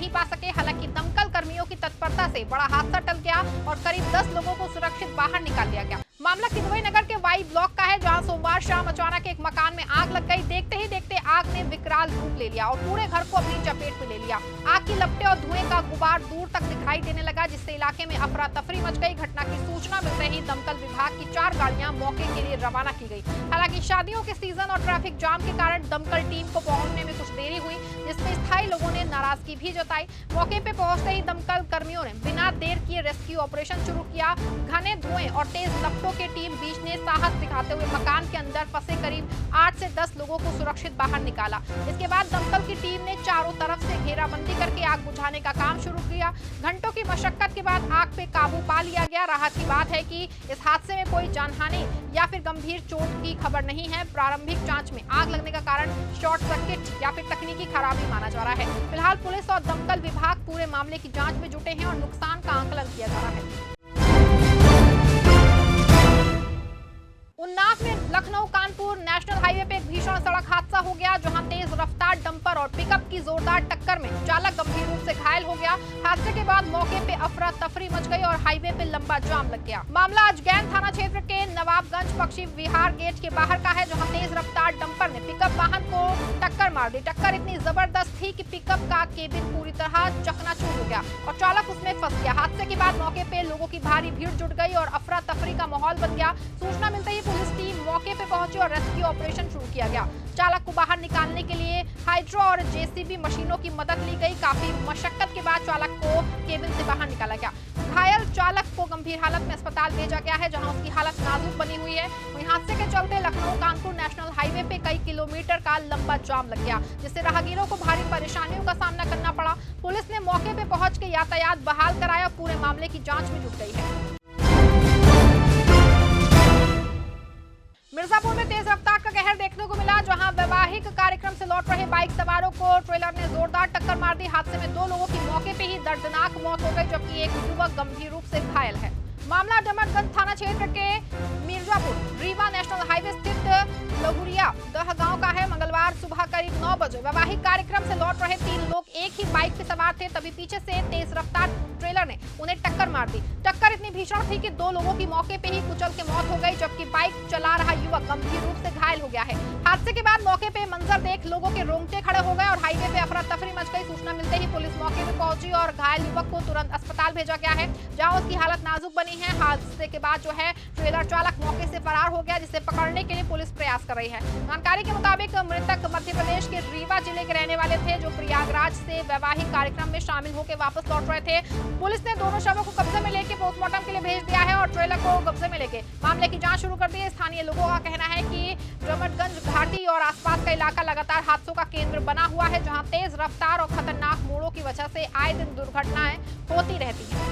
नहीं पा सके। हालांकि दमकल कर्मियों की तत्परता से बड़ा हादसा टल गया और करीब 10 लोगों को सुरक्षित बाहर निकाल लिया गया। मामला किदवई नगर के वाई ब्लॉक का है, जहां सोमवार शाम अचानक एक मकान में आग लग गई। देखते ही देखते आग ने विकराल रूप ले लिया और पूरे घर को अपनी चपेट में ले लिया। आग की लपटें और धुएं का गुबार दूर तक दिखाई देने लगा, जिससे इलाके में अफरा तफरी मच गई। घटना की सूचना मिलते ही दमकल विभाग की 4 गाड़ियां मौके के लिए रवाना की गई। हालांकि शादियों के सीजन और ट्रैफिक जाम के कारण दमकल टीम को पहुंचने में कुछ देरी हुई, जिसमें स्थायी लोगों ने नाराजगी भी जताई। मौके पे पहुंचते ही दमकल कर्मियों ने बिना देर किए रेस्क्यू ऑपरेशन शुरू किया। घने धुएं और तेज लपटों के टीम बीच ने साहस दिखाते हुए मकान के अंदर फंसे करीब 8 से 10 लोगों को सुरक्षित बाहर निकाला। इसके बाद दमकल की टीम ने चारों तरफ से घेराबंदी करके आग बुझाने का काम शुरू किया। घंटों की मशक्कत के बाद आग पे काबू पा लिया गया। राहत की बात है कि इस हादसे में कोई जानहानि या फिर गंभीर चोट की खबर नहीं है। प्रारंभिक जांच में आग लगने का कारण शॉर्ट सर्किट या फिर तकनीकी खराबी माना जा रहा है। फिलहाल पुलिस और दमकल विभाग पूरे मामले की जांच में जुटे हैं और नुकसान का आकलन किया जा रहा है। उन्नाव में लखनऊ कानपुर नेशनल हाईवे पे एक भीषण सड़क हादसा हो गया, जहां तेज रफ्तार डंपर और पिकअप की जोरदार टक्कर में चालक गंभीर रूप से घायल हो गया। हादसे के बाद मौके पे अफरा तफरी मच गई और हाईवे पे लंबा जाम लग गया। मामला अजगैन थाना क्षेत्र के नवाबगंज पक्षी विहार गेट के बाहर का है, जहां तेज रफ्तार डंपर ने पिकअप वाहन को टक्कर मार दी। टक्कर इतनी जबरदस्त थी कि पिकअप का केबिन पूरी तरह चकनाचूर हो गया और चालक उसमें फंस गया। हादसे के बाद मौके पे लोगों की भारी भीड़ जुट गई और अफरा तफरी का माहौल बन गया। सूचना मिलते ही पुलिस टीम मौके पे पहुंची और रेस्क्यू ऑपरेशन शुरू किया गया। चालक को बाहर निकालने के लिए हाइड्रो और जेसीबी मशीनों की मदद ली गई। काफी मशक्कत के बाद चालक को केबिन से बाहर निकाला गया। घायल चालक को गंभीर हालत में अस्पताल भेजा गया है, जहां उसकी हालत नाजुक बनी हुई है। वहीं हादसे के चलते लखनऊ कानपुर नेशनल हाईवे पे कई किलोमीटर का लंबा जाम लग गया, जिससे राहगीरों को भारी परेशानियों का सामना करना पड़ा। पुलिस ने मौके पे पहुंच के यातायात बहाल कराया और पूरे मामले की जांच में जुट गई है। मिर्जापुर में तेज रफ्तार का कहर देखने को मिला, जहां वैवाहिक कार्यक्रम से लौट रहे बाइक सवारों को ट्रेलर ने जोरदार टक्कर मार दी। हादसे में 2 लोगों की मौके पे ही दर्दनाक मौत हो गई, जबकि एक युवक गंभीर रूप से घायल है। मामला डमरगंज थाना क्षेत्र के मिर्जापुर रीवा नेशनल हाईवे स्थित लहुरिया दह गांव का है। मंगलवार सुबह करीब 9 बजे वैवाहिक कार्यक्रम से लौट रहे 3 लोग एक ही बाइक पे सवार थे, तभी पीछे से तेज रफ्तार ट्रेलर ने उन्हें टक्कर मार दी। टक्कर इतनी भीषण थी कि 2 लोगों की मौके पे ही कुचल के मौत हो गई, जबकि बाइक चला रहा युवक गंभीर रूप से घायल हो गया है। हादसे के बाद मौके पे मंजर देख लोगों के रोंगटे खड़े हो गए और हाईवे पे अफरा तफरी मच गई। सूचना मिलते ही पुलिस मौके पे पहुंची और घायल युवक को तुरंत अस्पताल भेजा गया है, जहां उसकी हालत नाजुक बनी है। हादसे के बाद जो है ट्रेलर चालक मौके से फरार हो गया, जिसे पकड़ने के लिए पुलिस प्रयास कर रही है। जानकारी के मुताबिक मृतक मध्य प्रदेश के रीवा जिले के रहने वाले थे, जो प्रयागराज से वैवाहिक कार्यक्रम में शामिल होकर वापस लौट रहे थे। पुलिस ने दोनों शवों को कब्जे में लेकर पोस्टमार्टम के लिए भेज दिया है और ट्रेलर को कब्जे में लेके मामले की जांच शुरू कर दी है। स्थानीय लोगों का कहना है कि डमरगंज घाटी और आसपास का इलाका लगातार हादसों का केंद्र बना हुआ है, जहां तेज रफ्तार और खतरनाक मोड़ों की वजह से आए दिन दुर्घटनाएं होती रहती हैं।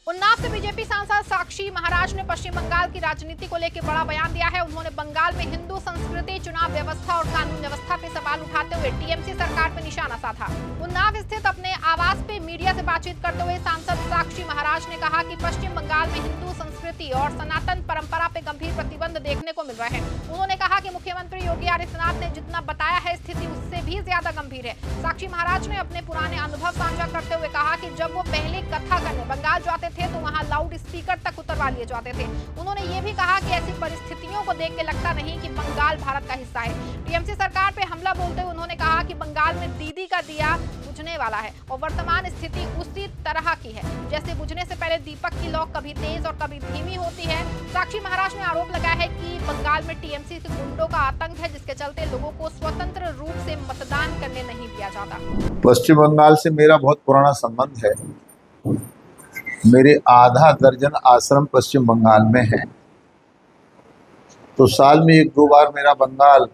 उन्नाव से बीजेपी सांसद साक्षी महाराज ने पश्चिम बंगाल की राजनीति को लेकर बड़ा बयान दिया है। उन्होंने बंगाल में हिंदू संस्कृति, चुनाव व्यवस्था और कानून व्यवस्था पे सवाल उठाते हुए टीएमसी सरकार पर निशाना साधा। उन्नाव स्थित अपने आवास पे मीडिया से बातचीत करते हुए सांसद साक्षी महाराज ने कहा कि पश्चिम बंगाल में हिंदू संस्कृति और सनातन परंपरा पे गंभीर प्रतिबंध देखने को मिल रहे हैं। उन्होंने कहा कि मुख्यमंत्री योगी आदित्यनाथ ने जितना बताया है, स्थिति उससे भी ज्यादा गंभीर है। साक्षी महाराज ने अपने पुराने अनुभव साझा करते हुए कहा कि जब वो पहले कथा करने बंगाल जाते थे तो वहां लाउड स्पीकर तक उतरवा लिए जाते थे। उन्होंने ये भी कहा कि ऐसी परिस्थितियों को देख के लगता नहीं कि बंगाल भारत का हिस्सा है। टीएमसी सरकार पे हमला बोलते हुए उन्होंने कहा कि बंगाल में दीदी का दिया बुझने वाला है और वर्तमान स्थिति उसी तरह की है, जैसे बुझने से पहले दीपक की लौ कभी तेज और कभी धीमी होती है। साक्षी महाराज ने आरोप लगाया है कि बंगाल में टीएमसी के गुंडों का आतंक है, जिसके चलते लोगों को स्वतंत्र रूप से मतदान करने नहीं दिया जाता। पश्चिम बंगाल से मेरा बहुत पुराना संबंध है। मेरे आधा दर्जन आश्रम पश्चिम बंगाल में हैं, तो साल में 1-2 बार मेरा बंगाल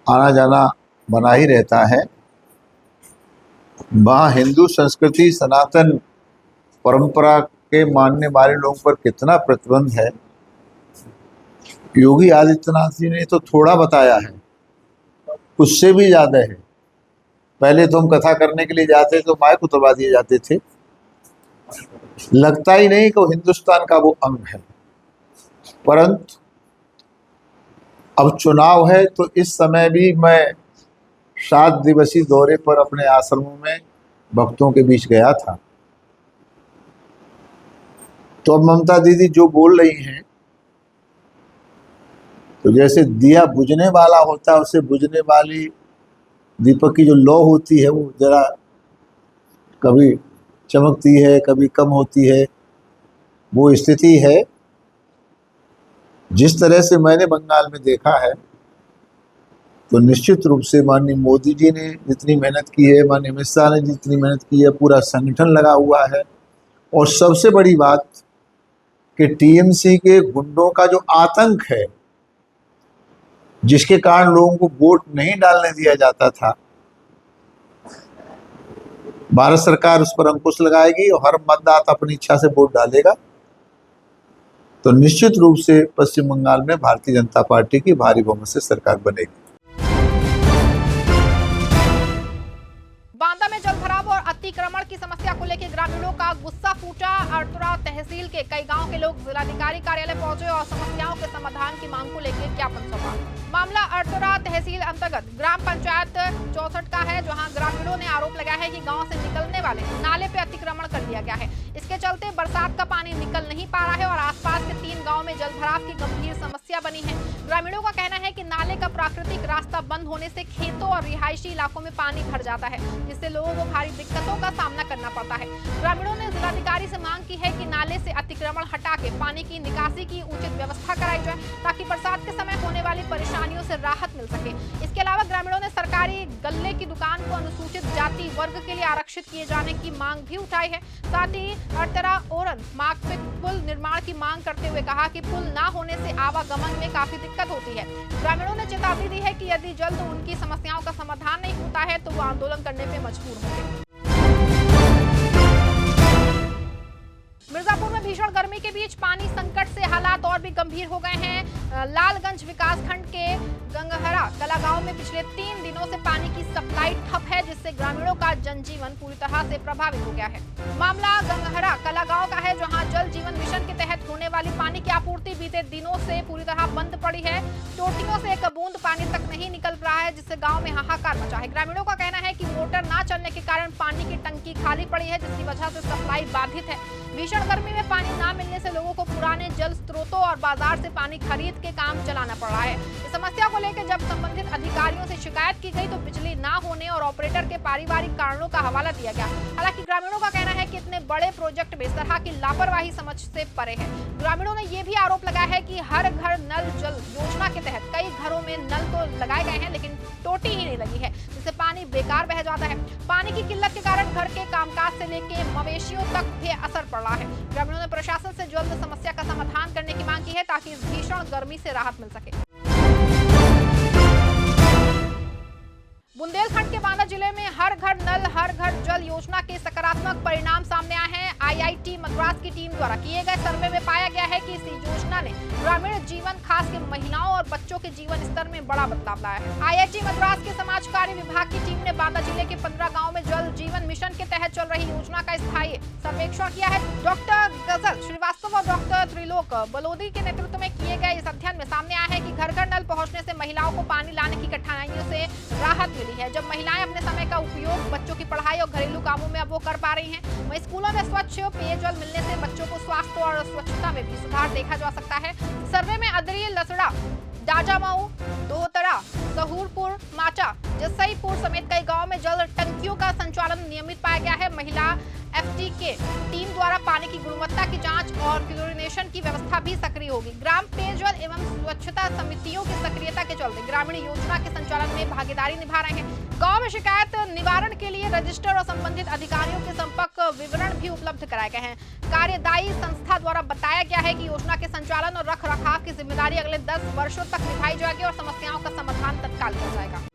आना जाना बना ही रहता है। वहाँ हिंदू संस्कृति, सनातन परंपरा के मानने वाले लोगों पर कितना प्रतिबंध है, योगी आदित्यनाथ जी ने तो थोड़ा बताया है, उससे भी ज़्यादा है। पहले तो हम कथा करने के लिए जाते तो माइक उतरवा दिए जाते थे, लगता ही नहीं कि वो हिंदुस्तान का वो अंग है। परंतु अब चुनाव है तो इस समय भी मैं 7 दिवसीय दौरे पर अपने आश्रमों में भक्तों के बीच गया था। तो अब ममता दीदी जो बोल रही हैं, तो जैसे दिया बुझने वाला होता है, उससे बुझने वाली दीपक की जो लौ होती है वो जरा कभी चमकती है, कभी कम होती है, वो स्थिति है। जिस तरह से मैंने बंगाल में देखा है, तो निश्चित रूप से माननीय मोदी जी ने जितनी मेहनत की है, माननीय अमित शाह ने जितनी मेहनत की है, पूरा संगठन लगा हुआ है। और सबसे बड़ी बात कि टीएमसी के गुंडों का जो आतंक है, जिसके कारण लोगों को वोट नहीं डालने दिया जाता था, भारत सरकार उस पर अंकुश लगाएगी और हर मतदाता अपनी इच्छा से वोट डालेगा। तो निश्चित रूप से पश्चिम बंगाल में भारतीय जनता पार्टी की भारी बहुमत से सरकार बनेगी। बांदा में जलभराव और अतिक्रमण की समस्या को लेकर ग्रामीणों का गुस्सा फूटा। अड़तुरा तहसील के कई गांव के लोग जिलाधिकारी कार्यालय पहुंचे और समस्याओं के समाधान की मांग को लेकर ज्ञापन सौंपा। मामला अड़तुरा तहसील अंतर्गत ग्राम पंचायत 64 का है, जहां ग्रामीणों ने आरोप लगाया है कि गांव से निकलने वाले नाले पे अतिक्रमण कर दिया गया है। इसके चलते बरसात का पानी निकल नहीं पा रहा है और आसपास के 3 गाँव में जलभराव की गंभीर समस्या बनी है। ग्रामीणों का कहना है कि नाले का प्राकृतिक रास्ता बंद होने से खेतों और रिहायशी इलाकों में पानी भर जाता है, जिससे लोगों को भारी दिक्कतों का सामना करना पड़ता है। ग्रामीणों ने जिलाधिकारी से मांग की है कि नाले से अतिक्रमण हटा के पानी की निकासी की उचित व्यवस्था कराई जाए, ताकि बरसात के समय होने वाली परेशानियों से राहत मिल सके। इसके अलावा ग्रामीणों ने सरकारी गल्ले की दुकान को अनुसूचित जाति वर्ग के लिए आरक्षित किए जाने की मांग भी उठाई है। साथ ही अड़तरा ओरन मार्ग पुल निर्माण की मांग करते हुए कहा कि पुल न होने से आवागमन में काफी दिक्कत होती है। ग्रामीणों ने चेतावनी दी है कि यदि जल्द उनकी समस्याओं का समाधान नहीं होता है तो वो आंदोलन करने पे मजबूर होंगे। मिर्जापुर में भीषण गर्मी के बीच पानी संकट से हालात और भी गंभीर हो गए हैं। लालगंज विकासखंड के गंगहरा कला गांव में पिछले 3 दिनों से पानी की सप्लाई ठप है, जिससे ग्रामीणों का जनजीवन पूरी तरह से प्रभावित हो गया है। मामला गंगहरा कला गांव का है, जहां जल जीवन मिशन के तहत होने वाली पानी की आपूर्ति बीते दिनों से पूरी तरह बंद पड़ी है। टोटियों से एक बूंद पानी तक नहीं निकल रहा है, जिससे गाँव में हाहाकार मचा है। ग्रामीणों का कहना है कि मोटर न चलने के कारण पानी की टंकी खाली पड़ी है, जिसकी वजह से सप्लाई बाधित है। भीषण गर्मी में पानी न मिलने से लोगों को पुराने जल स्रोतों और बाजार से पानी खरीद के काम चलाना पड़ रहा है। इस समस्या को लेकर जब संबंधित अधिकारियों से शिकायत की गई तो बिजली न होने और ऑपरेटर के पारिवारिक कारणों का हवाला दिया गया। हालांकि ग्रामीणों का कहना है कि इतने बड़े प्रोजेक्ट में इस तरह की लापरवाही समझ से परे है। ग्रामीणों ने यह भी आरोप लगाया है कि हर घर नल जल योजना के तहत कई घरों में नल तो लगाए गए हैं, लेकिन टोटी ही नहीं लगी है, जिससे पानी बेकार बह जाता है। पानी की किल्लत के कारण घर के कामकाज से लेकर मवेशियों तक भी असर पड़ रहा है। ग्रामीणों ने प्रशासन से जल्द समस्या का समाधान करने की मांग की है, ताकि इस भीषण गर्मी से राहत मिल सके। बुंदेलखंड के बांदा जिले में हर घर नल हर घर जल योजना के सकारात्मक परिणाम सामने आए हैं। आईआईटी मद्रास की टीम द्वारा किए गए सर्वे में पाया गया है कि इस योजना ने ग्रामीण जीवन, खास के महिलाओं और बच्चों के जीवन स्तर में बड़ा बदलाव लाया है। आईआईटी मद्रास के समाज कार्य विभाग की टीम ने बांदा जिले के 15 गाँव में जल जीवन मिशन के तहत चल रही योजना का स्थायी सर्वेक्षण किया है। डॉक्टर गजल श्रीवास्तव और डॉक्टर त्रिलोक बलोदी के नेतृत्व में किए गए इस अध्ययन में सामने आया है कि घर घर नल पहुंचने से महिलाओं को पानी लाने की कठिनाइयों से राहत मिली है। जब महिलाएं अपने समय का उपयोग बच्चों की पढ़ाई और घरेलू कामों में अब वो कर पा रही हैं। वहीं स्कूलों में स्वच्छ पेयजल मिलने से बच्चों को स्वास्थ्य और स्वच्छता में भी सुधार देखा जा सकता है। सर्वे में अदरी, लसड़ा, डाजामाऊ, दोहतरा, सहूरपुर, माचा, जसईपुर समेत कई गांव में जल टंकियों का संचालन नियमित पाया गया है। महिला एफटीके टीम द्वारा पानी की गुणवत्ता की जांच और क्लोरिनेशन की व्यवस्था भी सक्रिय होगी। ग्राम पेयजल एवं स्वच्छता समितियों की सक्रियता के चलते ग्रामीण योजना के संचालन में भागीदारी निभा रहे हैं। गांव में शिकायत निवारण के लिए रजिस्टर और संबंधित अधिकारियों के संपर्क विवरण भी उपलब्ध कराए गए हैं। कार्यदायी संस्था द्वारा बताया गया है कि योजना के संचालन और रख रखाव की जिम्मेदारी अगले 10 वर्षों तक निभाई जाएगी और समस्याओं का समाधान तत्काल किया जाएगा।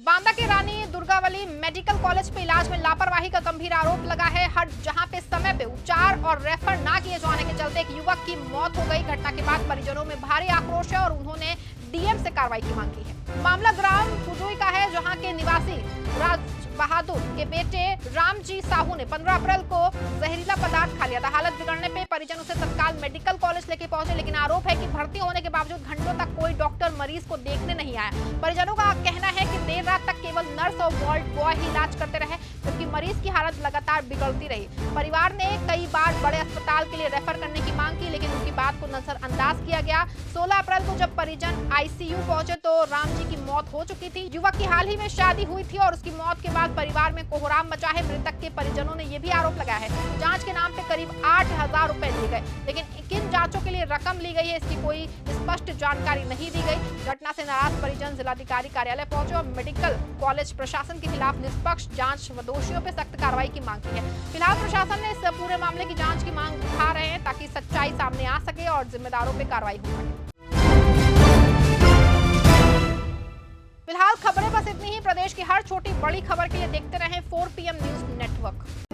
बांदा के रानी दुर्गावली मेडिकल कॉलेज पे इलाज में लापरवाही का गंभीर आरोप लगा है। जहां पे समय पे उपचार और रेफर ना किए जाने के चलते एक युवक की मौत हो गई। घटना के बाद परिजनों में भारी आक्रोश है और उन्होंने डीएम से कार्रवाई की मांग की है। मामला ग्राम फुजुई का है, जहां के निवासी बहादुर के बेटे रामजी साहू ने 15 अप्रैल को जहरीला पदार्थ खा लिया था। हालत बिगड़ने पे परिजन उसे तत्काल मेडिकल कॉलेज लेके पहुंचे, लेकिन आरोप है कि भर्ती होने के बावजूद घंटों तक कोई डॉक्टर मरीज को देखने नहीं आया। परिजनों का कहना है कि देर रात तक केवल नर्स और वार्ड बॉय ही इलाज करते रहे, जबकि मरीज की हालत लगातार बिगड़ती रही। परिवार ने कई बार बड़े अस्पताल के लिए रेफर करने की मांग की, लेकिन उनकी बात को नजरअंदाज किया गया। 16 अप्रैल को जब परिजन आईसीयू पहुंचे तो राम जी की मौत हो चुकी थी। युवक की हाल ही में शादी हुई थी और उसकी मौत के बाद परिवार में कोहराम मचा है। मृतक के परिजनों ने यह भी आरोप लगाया है जांच के नाम पे करीब 8,000 रुपए लिए गए, लेकिन किन जांचों के लिए रकम ली गई है इसकी कोई स्पष्ट जानकारी नहीं दी गई। घटना से नाराज परिजन जिलाधिकारी कार्यालय पहुंचे और मेडिकल कॉलेज प्रशासन के खिलाफ निष्पक्ष जांच व दोषियों पर सख्त कार्रवाई की मांग की है। फिलहाल प्रशासन ने इस पूरे मामले की जांच की मांग उठा रहे हैं ताकि सच्चाई सामने आ सके और जिम्मेदारों पर कार्रवाई हो सके। फिलहाल खबरें बस इतनी ही। प्रदेश की हर छोटी बड़ी खबर के लिए देखते रहें 4 PM न्यूज नेटवर्क।